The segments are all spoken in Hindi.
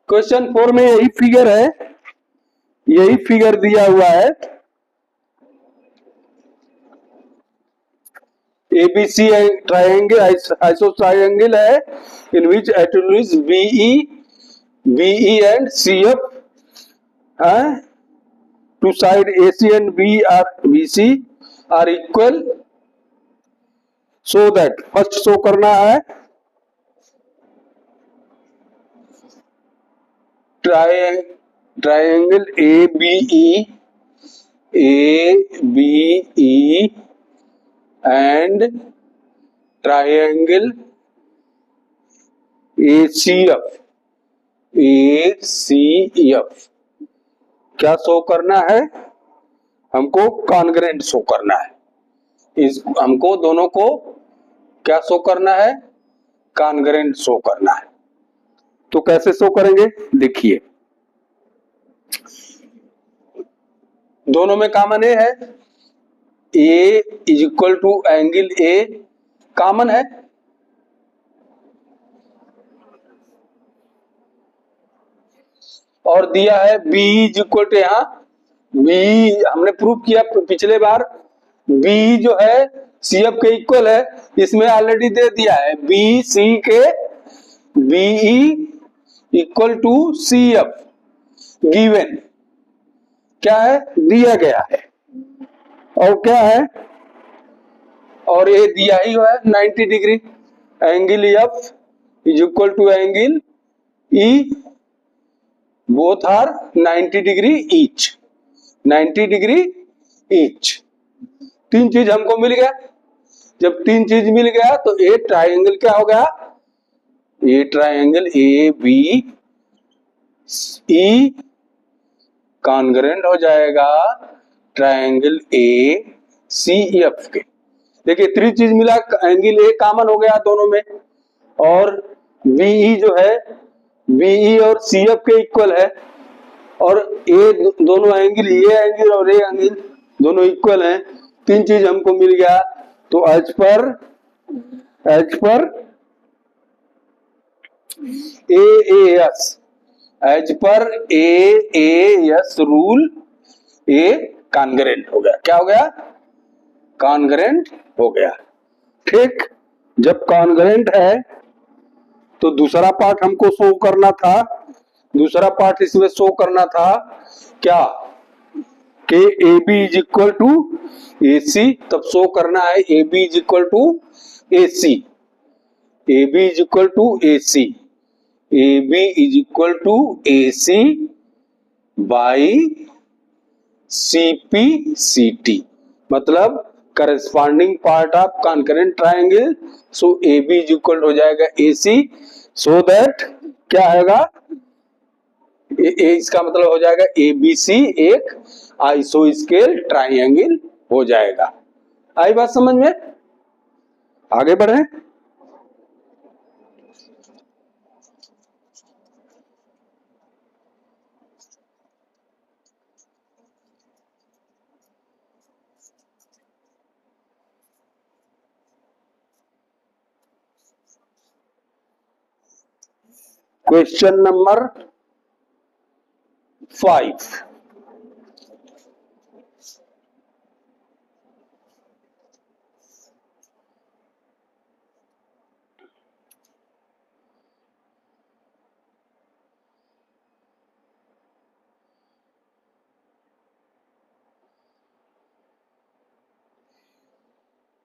क्वेश्चन 4 में यही फिगर है, यही फिगर दिया हुआ है। एबीसी ट्राइंगल आइसो ट्राइंगल है इन विच एटोलुइस बीई एंड सीएफ है, two side AC and BC are equal, so that first show करना है triangle A B E and triangle ACF क्या शो करना है? हमको कॉन्ग्रेंट शो करना है। हमको दोनों को क्या शो करना है? कॉन्ग्रेंट शो करना है। तो कैसे शो करेंगे देखिए, दोनों में कॉमन ए है, A is equal to angle A common है, और दिया है बी इज इक्वल टू, यहां बी हमने प्रूव किया पिछले बार, बी जो है सीएफ के इक्वल है, इसमें ऑलरेडी दे दिया है बी सी के BE equal to CF given, क्या है दिया गया है, और क्या है, और ये दिया ही है 90 degree, angle F is equal to angle E, both are 90 degree each, 90 degree each. तीन चीज हमको मिल गया। जब तीन चीज मिल गया तो ए ट्राइंगल क्या हो गया? A triangle A B E congruent हो जाएगा ट्राइंगल ए सी एफ के। देखिए तीन चीज मिला, एंगल ए कॉमन हो गया दोनों में, और बीई जो है बीई और सीएफ के इक्वल है, और ए दोनों एंगल, ये एंगल और ये एंगल दोनों इक्वल हैं। तीन चीज हमको मिल गया। तो as per as per as rule ए कॉन्ग्रेंट हो गया। क्या हो गया? कॉन्ग्रेंट हो गया। ठीक, जब कॉन्ग्रेंट है तो दूसरा पार्ट हमको शो करना था, दूसरा पार्ट इसमें शो करना था क्या कि A B is equal to A C, तब शो करना है A B is equal to A C, A B is equal to A C, A B is equal to A C by C P C T, मतलब corresponding part of congruent triangle, so A B is equal हो जाएगा ए सी, सो दैट क्या आएगा, इसका मतलब हो जाएगा एबीसी एक आइसोस्केल ट्राइंगल हो जाएगा। आई बात समझ में? आगे बढ़े। क्वेश्चन नंबर 5,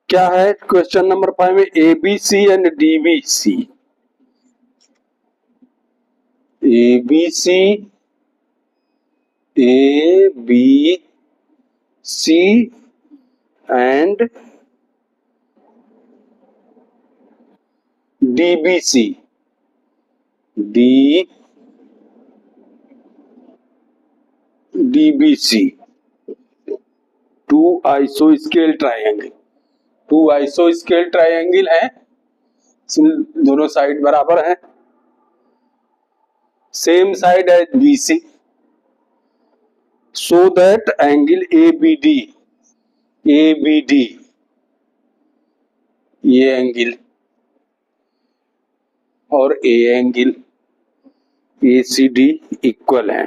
क्या है? क्वेश्चन नंबर 5 में ABC and DBC, ABC A B C and DBC, DBC two आइसोस्केल ट्राइंगल, टू आइसोस्केल ट्राइंगल है, दोनों साइड बराबर है, same side as BC, so that angle ABD ये एंगल और ए एंगल ACD इक्वल है।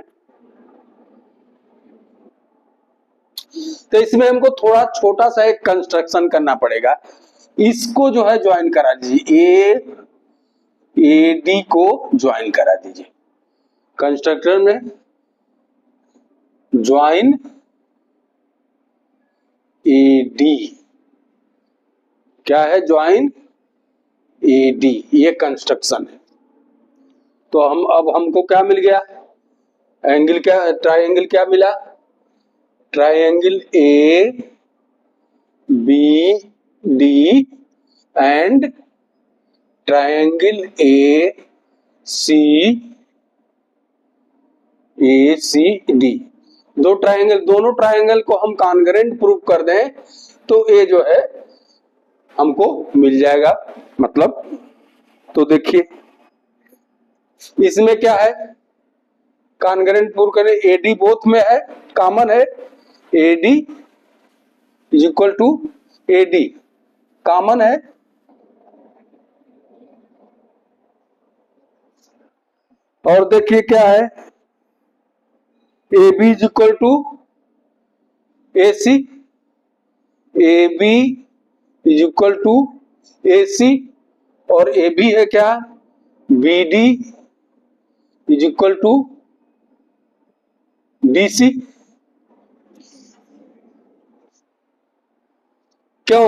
तो इसमें हमको थोड़ा छोटा सा एक कंस्ट्रक्शन करना पड़ेगा। इसको जो है ज्वाइन करा दीजिए, AD को ज्वाइन करा दीजिए। कंस्ट्रक्टर में ज्वाइन AD, क्या है? ज्वाइन AD, ये कंस्ट्रक्शन है। तो अब हमको क्या मिल गया? एंगल क्या, ट्राइंगल क्या मिला? Triangle ABD and triangle ACD। दोनों ट्राइंगल को हम कॉन्ग्रुएंट प्रूव कर दें तो ये जो है हमको मिल जाएगा। मतलब तो देखिए इसमें क्या है, कॉन्ग्रुएंट प्रूव करें, AD बोथ में है, कॉमन है, AD is equal to AD common है। और देखिए क्या है, AB is equal to AC, AB is equal to AC, और AB है क्या? BD is equal to DC। क्यों?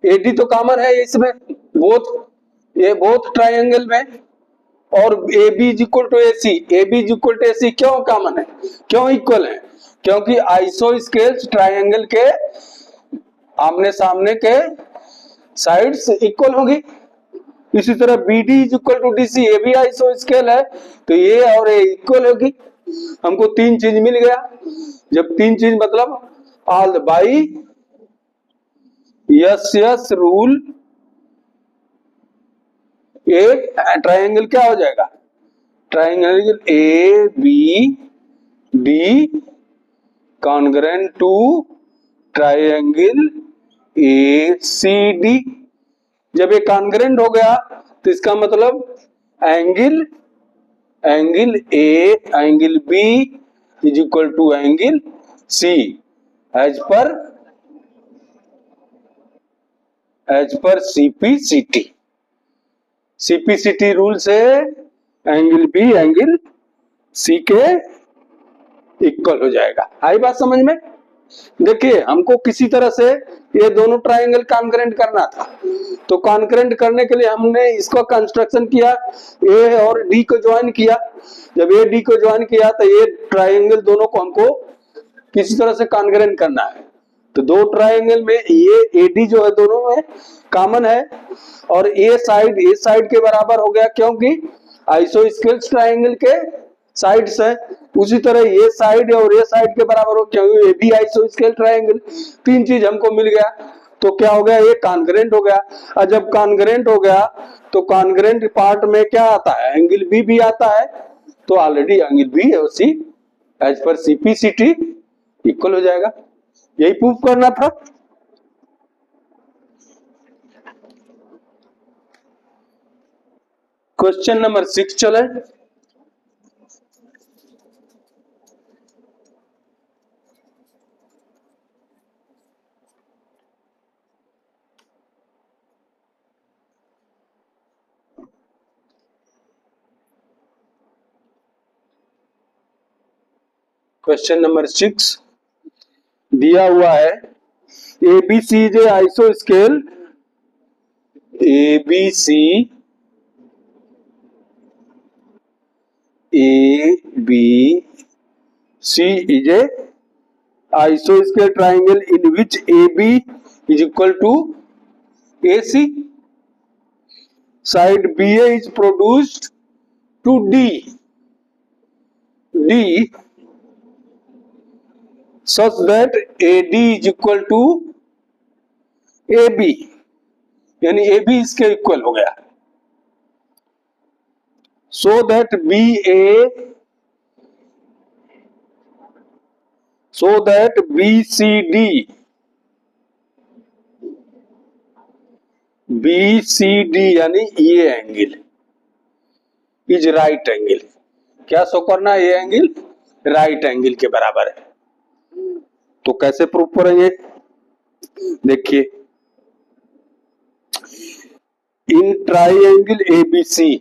AD तो कॉमन है इसमें, बोथ ट्राइंगल में, और AB is equal to AC, AB is equal to AC क्यों कॉमन है, क्यों इक्वल है? क्योंकि आइसोस्केल्स ट्राइंगल के आमने सामने के साइड्स इक्वल होगी। इसी तरह BD is equal to DC, ये भी आइसोस्केल है, तो ये और ये इक्वल होगी। हमको तीन चीज मिल गया। जब तीन चीज मतलब ऑल बाई यस रूल, ए ट्राइंगल क्या हो जाएगा? Triangle ABD congruent to triangle ACD। जब ये कॉन्ग्रुएंट हो गया तो इसका मतलब angle A angle B is equal to angle C as पर CPCT रूल से एंगल B एंगल C के इक्वल हो जाएगा। आई बात समझ में? देखिए हमको किसी तरह से ये दोनों ट्राइंगल कॉन्करेंट करना था, तो कॉन्करेंट करने के लिए हमने इसको कंस्ट्रक्शन किया, ए और डी को ज्वाइन किया। जब ए डी को ज्वाइन किया तो ये ट्राइंगल दोनों को हमको किसी तरह से कॉन्करेंट करना है। तो दो ट्राइंगल में ये एडी जो है दोनों में कॉमन है, और ए साइड के बराबर हो गया क्योंकि आइसोस्केल्स ट्राइंगल के साइड्स है। उसी तरह ये साइड और ये साइड के बराबर हो क्योंकि ये भी आइसोस्केल ट्राइंगल। तीन चीज हमको मिल गया, तो क्या हो गया? ये कॉन्ग्रुएंट हो गया। और जब कॉन्ग्रुएंट हो गया तो कॉन्ग्रुएंट पार्ट में क्या आता है? एंगल बी भी आता है। तो ऑलरेडी एंगल बी और सी एज पर CPCT इक्वल हो जाएगा। यही प्रूव करना था। क्वेश्चन नंबर 6 चले। क्वेश्चन नंबर 6 दिया हुआ है, ABC इज ए आइसोस्केल, ABC is a isosceles triangle in which AB is equal to AC. Side BA is produced to D such that AD is equal to AB, यानी AB इसके इक्वल हो गया। So that BCD B C D यानी ये एंगल इज राइट एंगल। क्या शो करना है? ये एंगल राइट एंगल के बराबर है। तो कैसे प्रूव करेंगे? देखिए, in triangle ABC,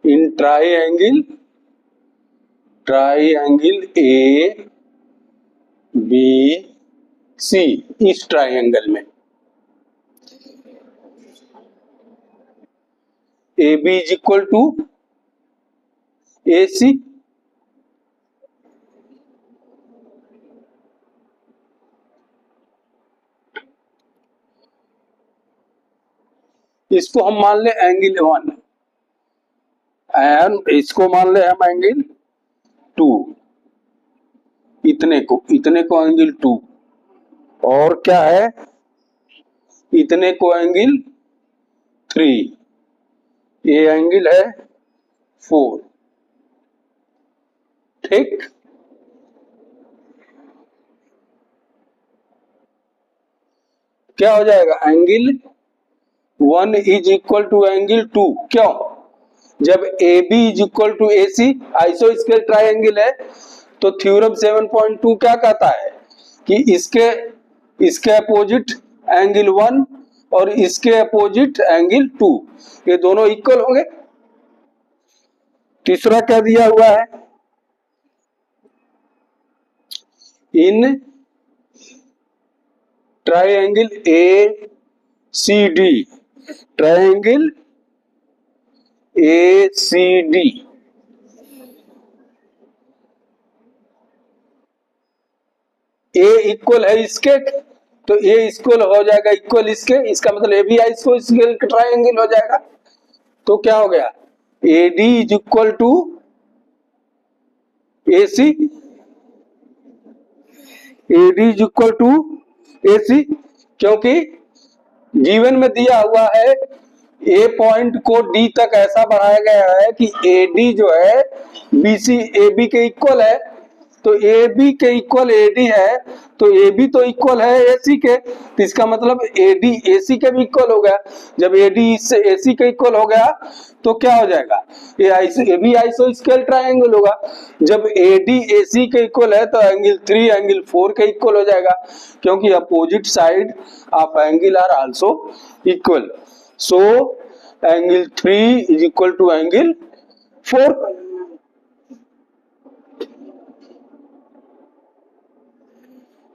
in triangle A B C, इस ट्राइएंगल में A B is equal to A C, इसको हम मान ले एंगल 1 एंड इसको मान ले हम एंगल 2, इतने को एंगल 2, और क्या है, इतने को एंगल 3, ये एंगल है 4। ठीक, क्या हो जाएगा? Angle 1 is equal to angle 2। क्यों? जब A B is equal to A C आइसोस्केल ट्राइंगल है, तो थ्योरम 7.2 क्या कहता है कि इसके अपोजिट एंगल 1 और इसके अपोजिट एंगल 2, ये दोनों इक्वल होंगे। तीसरा क्या दिया हुआ है? In triangle A C D, triangle A C D, A equal है इसके, तो ए इक्वल हो जाएगा इक्वल इसके, इसका मतलब ए बी आइसोस्केल ट्राइंगल हो जाएगा। तो क्या हो गया? A D is equal to A C, A D is equal to A C, क्योंकि जीवन में दिया हुआ है ए पॉइंट को डी तक ऐसा बढ़ाया गया है कि ए डी जो है बी सी ए बी के इक्वल है, तो ए बी के इक्वल ए डी है, तो ए बी तो इक्वल है ए सी के, तो इसका मतलब ए डी ए सी के भी इक्वल हो गया। जब ए डी इससे ए सी के इक्वल हो गया तो क्या हो जाएगा? ए बी आइसोस्केल ट्राइंगल होगा। जब ए डी ए सी के इक्वल है तो एंगल 3 एंगल 4 के इक्वल हो जाएगा, क्योंकि opposite side of angle are also equal. So angle 3 is equal to angle 4।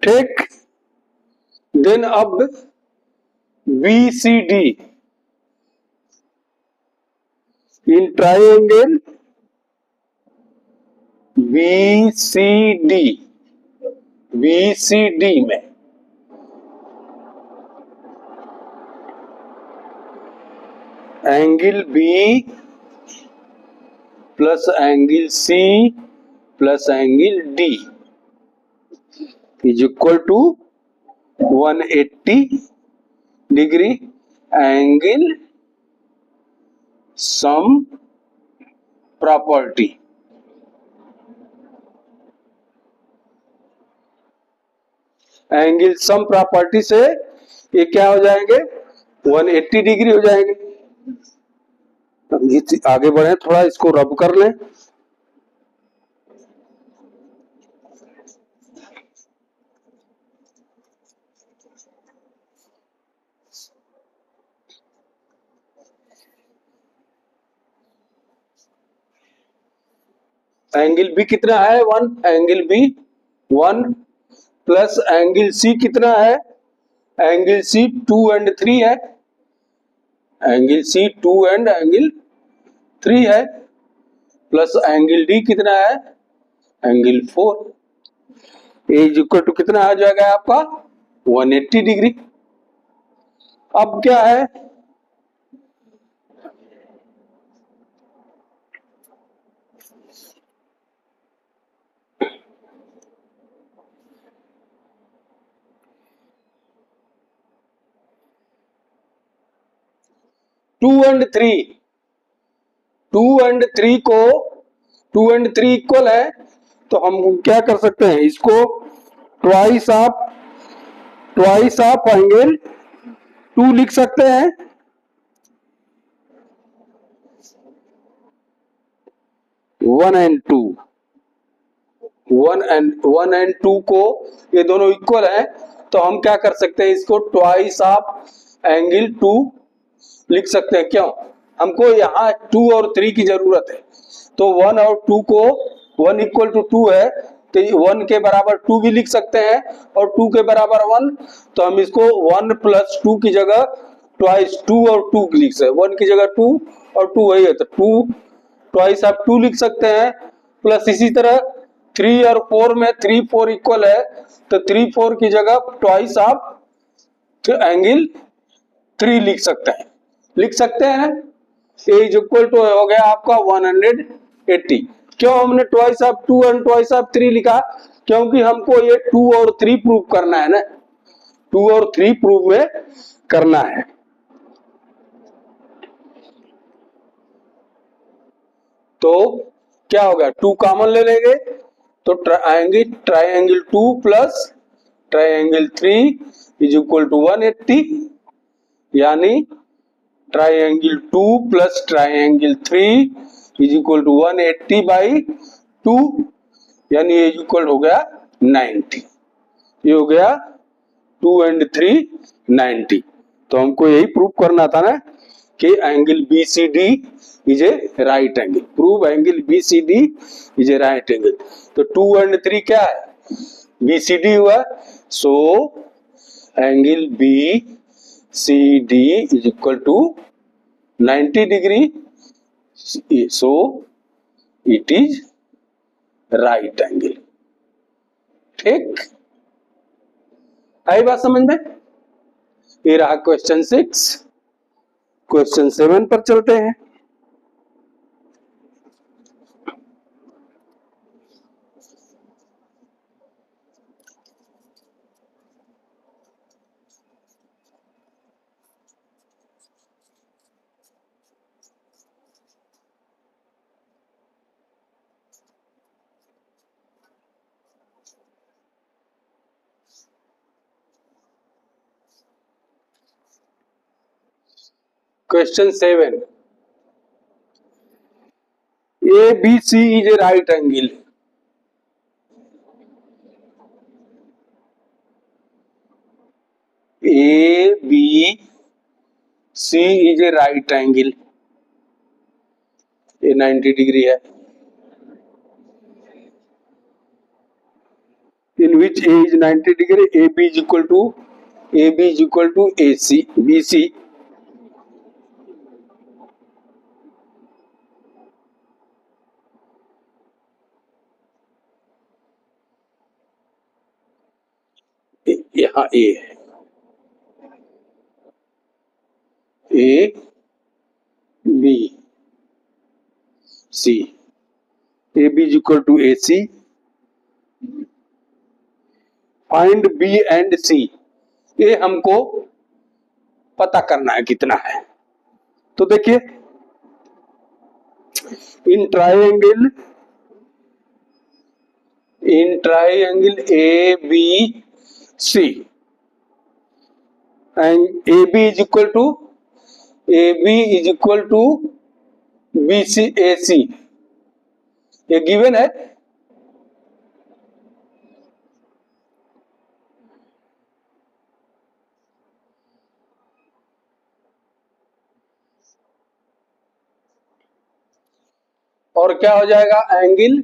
ठीक, देन अब B C D, in triangle B C D, B C D में angle B plus angle C plus angle D is equal to 180 degree angle sum property. Angle sum property से ये क्या हो जाएंगे? 180 डिग्री हो जाएंगे। आगे बढ़े, थोड़ा इसको रब कर लें। एंगल बी कितना है? 1, angle B 1 plus angle C कितना है? एंगल सी 2 एंड 3 है, एंगल सी 2 एंड एंगल 3 है, प्लस एंगल डी कितना है? Angle 4। A is equal to कितना आ जाएगा आपका? 180 डिग्री। अब क्या है? टू एंड थ्री इक्वल है, तो हम क्या कर सकते हैं? इसको ट्वाइस ऑफ एंगल 2 लिख सकते हैं। One and two, one and two को ये दोनों इक्वल है, तो हम क्या कर सकते हैं, इसको ट्वाइस ऑफ एंगल टू लिख सकते हैं। क्यों? हमको यहाँ टू और थ्री की जरूरत है, तो वन और टू को, वन इक्वल टू टू है तो वन के बराबर टू भी लिख सकते हैं और टू के बराबर वन, तो हम इसको वन प्लस टू की जगह ट्वाइस टू और टू लिख सकते हैं। वन की जगह टू और टू वही है, तो टू ट्वाइस आप टू लिख सकते हैं। प्लस इसी तरह थ्री और फोर में थ्री फोर इक्वल है, तो थ्री फोर की जगह ट्वाइस आप एंगल थ्री लिख सकते हैं, लिख सकते हैं। ए इज इक्वल टू हो गया आपका 180। क्यों हमने twice of two and twice of three लिखा? क्योंकि हमको ये टू और थ्री प्रूव करना है ना, टू और थ्री प्रूव में करना है। तो क्या होगा, टू कॉमन ले लेंगे तो triangle two plus triangle three is equal to 180, यानी triangle two plus triangle three is equal to 180 by two, यानी ये इक्वल हो गया 90। ये हो गया 2 एंड 3 90। तो हमको यही प्रूव करना था ना कि angle BCD is a right angle. Prove angle BCD is a right angle. तो 2 एंड 3 क्या है, BCD हुआ, so angle BCD is equal to 90 degree, so it is right angle. ठीक, आई बात समझ में? ये रहा क्वेश्चन 6। क्वेश्चन 7 पर चलते हैं। Question 7. ABC is a right angle. ABC is a right angle. ये 90 डिग्री है। In which A is 90 degree, AB is equal to AC, BC. यहाँ A है, A B C, AB is equal to AC. Find B and C, ये हमको पता करना है कितना है। तो देखिए, in triangle ABC and AB is equal to BC AC, ये गिवन है। और क्या हो जाएगा, angle,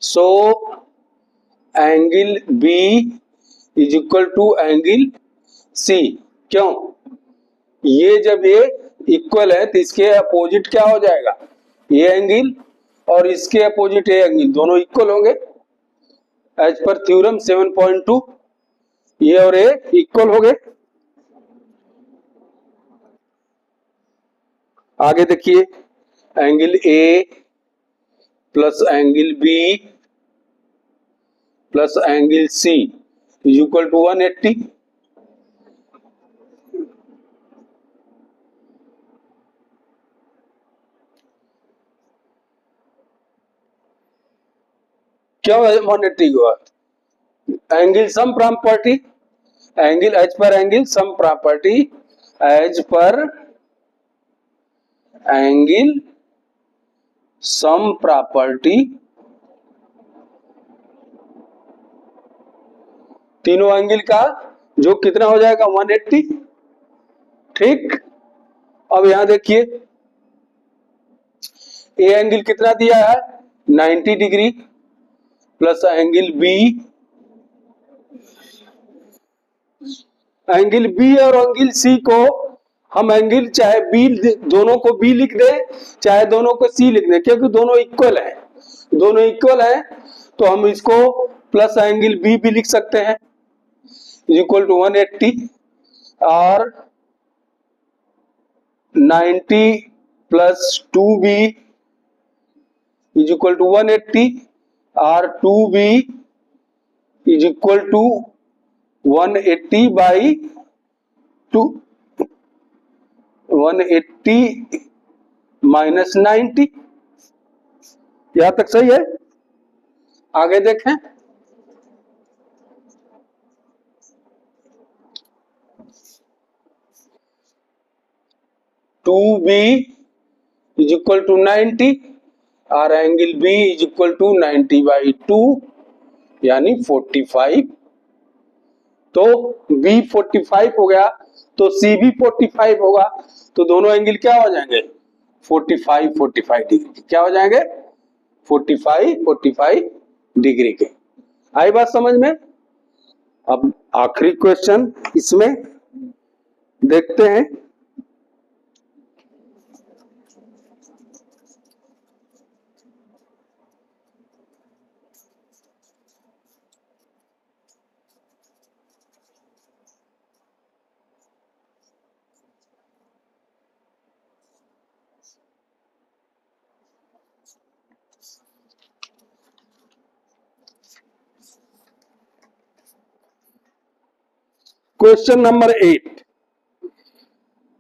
so angle B is equal to angle C। क्यों? ये जब ये इक्वल है तो इसके अपोजिट क्या हो जाएगा, ये एंगल, और इसके अपोजिट ये एंगल, दोनों इक्वल होंगे एज पर थ्योरम 7.2। ये और ये इक्वल हो गए। आगे देखिए, angle A plus angle B plus angle C is equal to 180। क्यों 180 हुआ? Angle sum property, angle as पर एंगल सम प्रॉपर्टी, एज पर एंगल सम प्रॉपर्टी, तीनों एंगल का जो कितना हो जाएगा 180। ठीक, अब यहां देखिए ए एंगल कितना दिया है 90 degree plus angle B, angle B और एंगल सी को हम एंगल चाहे बी दोनों को बी लिख दे चाहे दोनों को सी लिख दे, क्योंकि दोनों इक्वल है, दोनों इक्वल है तो हम इसको प्लस एंगल बी भी लिख सकते हैं इक्वल टू 180 और 90 plus 2b is equal to 180 और 2b is equal to 180 by 2, 180 minus 90। यहां तक सही है? आगे देखें, two B is equal to 90 और angle B is equal to 90 by 2 यानी 45। तो B 45 हो गया तो C भी 45 होगा, तो दोनों एंगल क्या हो जाएंगे 45 45 डिग्री, क्या हो जाएंगे 45 45 डिग्री के। आई बात समझ में? अब आखिरी क्वेश्चन इसमें देखते हैं। Question number 8.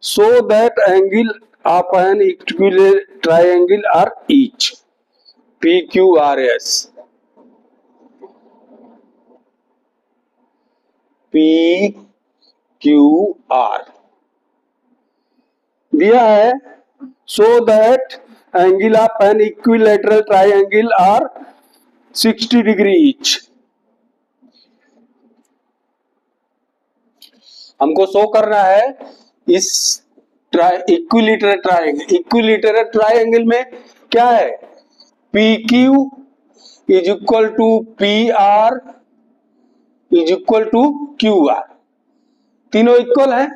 So that angle of an equilateral triangle are each PQRS. PQR दिया है। So that angle of an equilateral triangle are 60 degree each. हमको शो करना है इस इक्विलैटरल ट्रायंगल में क्या है PQ is equal to PR is equal to QR, तीनों इक्वल है।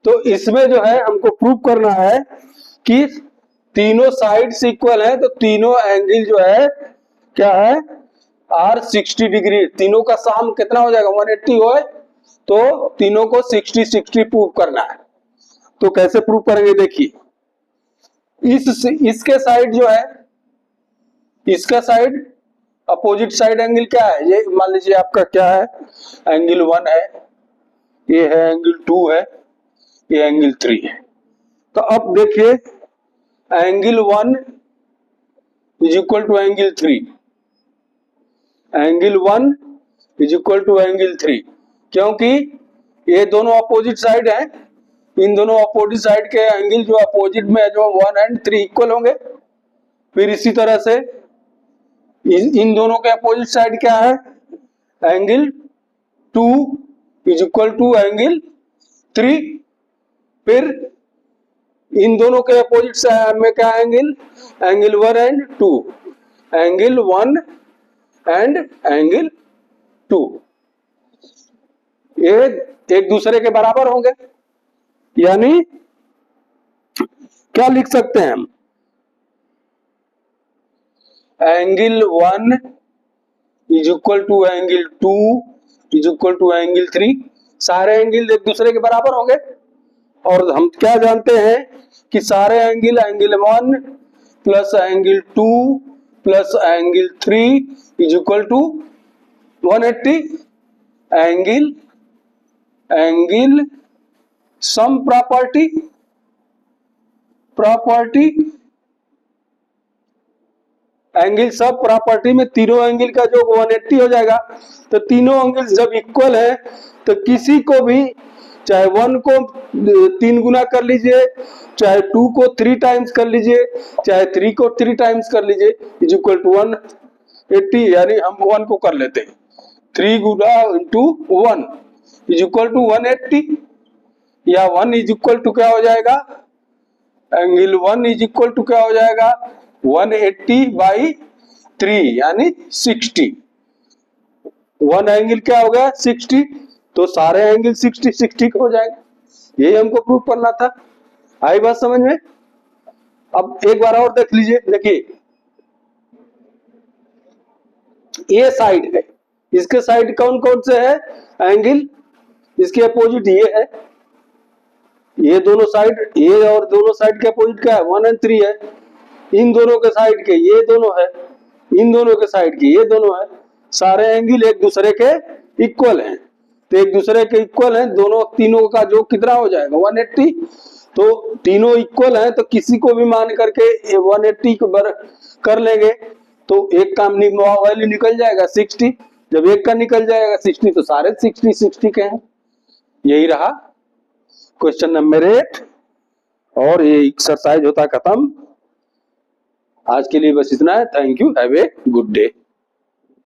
तो इसमें जो है हमको प्रूव करना है कि तीनों साइड्स इक्वल है, तो तीनों एंगल जो है क्या है R 60 डिग्री, तीनों का सम कितना हो जाएगा 180 हो, तो तीनों को 60 60 प्रूव करना है। तो कैसे प्रूव करेंगे देखिए, इसके साइड जो है, इसका साइड अपोजिट साइड एंगल क्या है, ये मान लीजिए आपका क्या है एंगल 1 है, ये है एंगल 2 है, ये एंगल 3 है। तो अब देखिए angle 1 is equal to angle 3, angle 1 is equal to angle 3, क्योंकि ये दोनों अपोजिट साइड हैं, इन दोनों अपोजिट साइड के एंगल जो अपोजिट में जो 1 एंड 3 इक्वल होंगे। फिर इसी तरह से इन दोनों के अपोजिट साइड क्या है angle 2 is equal to angle 3, फिर इन दोनों के अपोजिट साइड में क्या angle 1 and 2, angle 1 and angle 2, ये एक दूसरे के बराबर होंगे, यानी क्या लिख सकते हैं हम angle 1 is equal to angle 2 is equal to angle 3, सारे एंगल एक दूसरे के बराबर होंगे। और हम क्या जानते हैं कि सारे angle 1 plus angle 2 plus angle 3 is equal to 180, angle sum property angle sum property में तीनों एंगल का जो 180 हो जाएगा। तो तीनों एंगल जब इक्वल है तो किसी को भी चाहे 1 को 3 गुना कर लीजिए, चाहे 2 को 3 टाइम्स कर लीजिए, चाहे 3 को 3 टाइम्स कर लीजिए, इज इक्वल टू 180। यानी हम 1 को कर लेते हैं, 3 गुना इंटू 1 इज इक्वल टू 180, या 1 इज इक्वल टू क्या हो जाएगा, एंगल 1 इज इक्वल टू क्या हो जाएगा, 180/3 यानी 60। 1 एंगल क्या हो गया 60, तो सारे एंगल 60 हो जाएंगे। यही हमको प्रूव करना था। आई बात समझ में? अब एक बार और देख लीजिए, देखिए ये साइड है, इसके साइड कौन कौन से है एंगल, इसके अपोजिट ये है, ये दोनों साइड, ये और दोनों साइड के अपोजिट क्या है 1 और 3 है, इन दोनों के साइड के ये दोनों है, इन दोनों के साइड के ये दोनों है, सारे एंगल एक दूसरे के इक्वल हैं, तो एक दूसरे के इक्वल हैं, दोनों तीनों का जो कितना हो जाएगा 180, तो तीनों इक्वल हैं, तो किसी को भी मान करके 180 को कर लेंगे, तो एक का वैल्यू निकल जाएगा 60, जब एक का निकल जाएगा 60 तो सारे 60 के हैं। यही रहा क्वेश्चन नंबर 8, और ये एक्सरसाइज होता खत्म। आज के लिए बस इतना है। Thank you, have a good day.